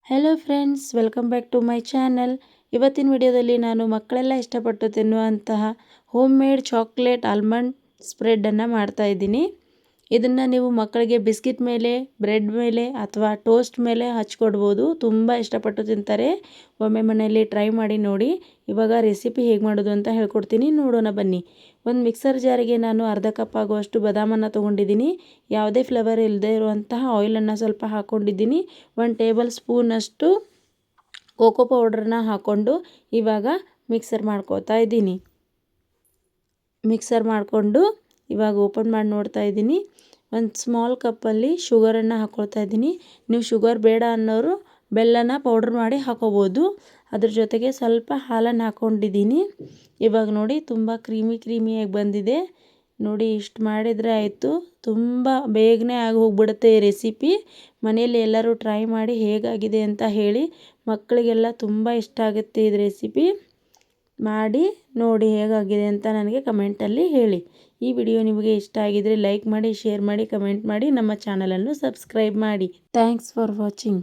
Hello friends, welcome back to my channel. ಇವತ್ತಿನ ವಿಡಿಯೋದಲ್ಲಿ ನಾನು ಮಕ್ಕಳೆಲ್ಲ ಇಷ್ಟಪಟ್ಟು ತಿನ್ನುವಂತಹ ಹೋಮ್ ಮೇಡ್ ಚಾಕ್ಲೇಟ್ ಆಲ್ಮಂಡ್ ಸ್ಪ್ರೆಡನ್ನು ಮಾಡ್ತಾಯಿದ್ದೀನಿ. ಇದನ್ನು ನೀವು ಮಕ್ಕಳಿಗೆ ಬಿಸ್ಕಿಟ್ ಮೇಲೆ, ಬ್ರೆಡ್ ಮೇಲೆ ಅಥವಾ ಟೋಸ್ಟ್ ಮೇಲೆ ಹಚ್ಕೊಡ್ಬೋದು. ತುಂಬ ಇಷ್ಟಪಟ್ಟು ತಿಂತಾರೆ. ಒಮ್ಮೆ ಮನೆಯಲ್ಲಿ ಟ್ರೈ ಮಾಡಿ ನೋಡಿ. ಇವಾಗ ರೆಸಿಪಿ ಹೇಗೆ ಮಾಡೋದು ಅಂತ ಹೇಳ್ಕೊಡ್ತೀನಿ, ನೋಡೋಣ ಬನ್ನಿ. ಒಂದು ಮಿಕ್ಸರ್ ಜಾರಿಗೆ ನಾನು ಅರ್ಧ ಕಪ್ ಆಗುವಷ್ಟು ಬಾದಾಮನ್ನು ತೊಗೊಂಡಿದ್ದೀನಿ. ಯಾವುದೇ ಫ್ಲೇವರ್ ಇಲ್ಲದೆ ಇರುವಂತಹ ಆಯಿಲನ್ನು ಸ್ವಲ್ಪ ಹಾಕ್ಕೊಂಡಿದ್ದೀನಿ. 1 ಟೇಬಲ್ ಸ್ಪೂನಷ್ಟು ಕೋಕೋ ಪೌಡ್ರನ್ನ ಹಾಕ್ಕೊಂಡು ಇವಾಗ ಮಿಕ್ಸರ್ ಮಾಡ್ಕೋತಾ ಇದ್ದೀನಿ. ಮಿಕ್ಸರ್ ಮಾಡಿಕೊಂಡು ಇವಾಗ ಓಪನ್ ಮಾಡಿ ನೋಡ್ತಾ ಇದ್ದೀನಿ. ಒಂದು ಸ್ಮಾಲ್ ಕಪ್ಪಲ್ಲಿ ಶುಗರನ್ನು ಹಾಕ್ಕೊಳ್ತಾ ಇದ್ದೀನಿ. ನೀವು ಶುಗರ್ ಬೇಡ ಅನ್ನೋರು ಬೆಲ್ಲನ ಪೌಡ್ರ್ ಮಾಡಿ ಹಾಕೋಬೋದು. ಅದ್ರ ಜೊತೆಗೆ ಸ್ವಲ್ಪ ಹಾಲನ್ನು ಹಾಕ್ಕೊಂಡಿದ್ದೀನಿ. ಇವಾಗ ನೋಡಿ ತುಂಬ ಕ್ರೀಮಿಯಾಗಿ ಬಂದಿದೆ. ನೋಡಿ ಇಷ್ಟು ಮಾಡಿದರೆ ಆಯಿತು. ತುಂಬ ಬೇಗನೆ ಆಗಿ ಹೋಗ್ಬಿಡುತ್ತೆ ಈ ರೆಸಿಪಿ. ಮನೆಯಲ್ಲಿ ಎಲ್ಲರೂ ಟ್ರೈ ಮಾಡಿ ಹೇಗಾಗಿದೆ ಅಂತ ಹೇಳಿ. ಮಕ್ಕಳಿಗೆಲ್ಲ ತುಂಬ ಇಷ್ಟ ಆಗುತ್ತೆ ಇದು ರೆಸಿಪಿ. ಮಾಡಿ ನೋಡಿ ಹೇಗಾಗಿದೆ ಅಂತ ನನಗೆ ಕಮೆಂಟಲ್ಲಿ ಹೇಳಿ. ಈ ವಿಡಿಯೋ ನಿಮಗೆ ಇಷ್ಟ ಆಗಿದರೆ ಲೈಕ್ ಮಾಡಿ, ಶೇರ್ ಮಾಡಿ, ಕಮೆಂಟ್ ಮಾಡಿ, ನಮ್ಮ ಚಾನಲನ್ನು ಸಬ್ಸ್ಕ್ರೈಬ್ ಮಾಡಿ. Thanks for watching.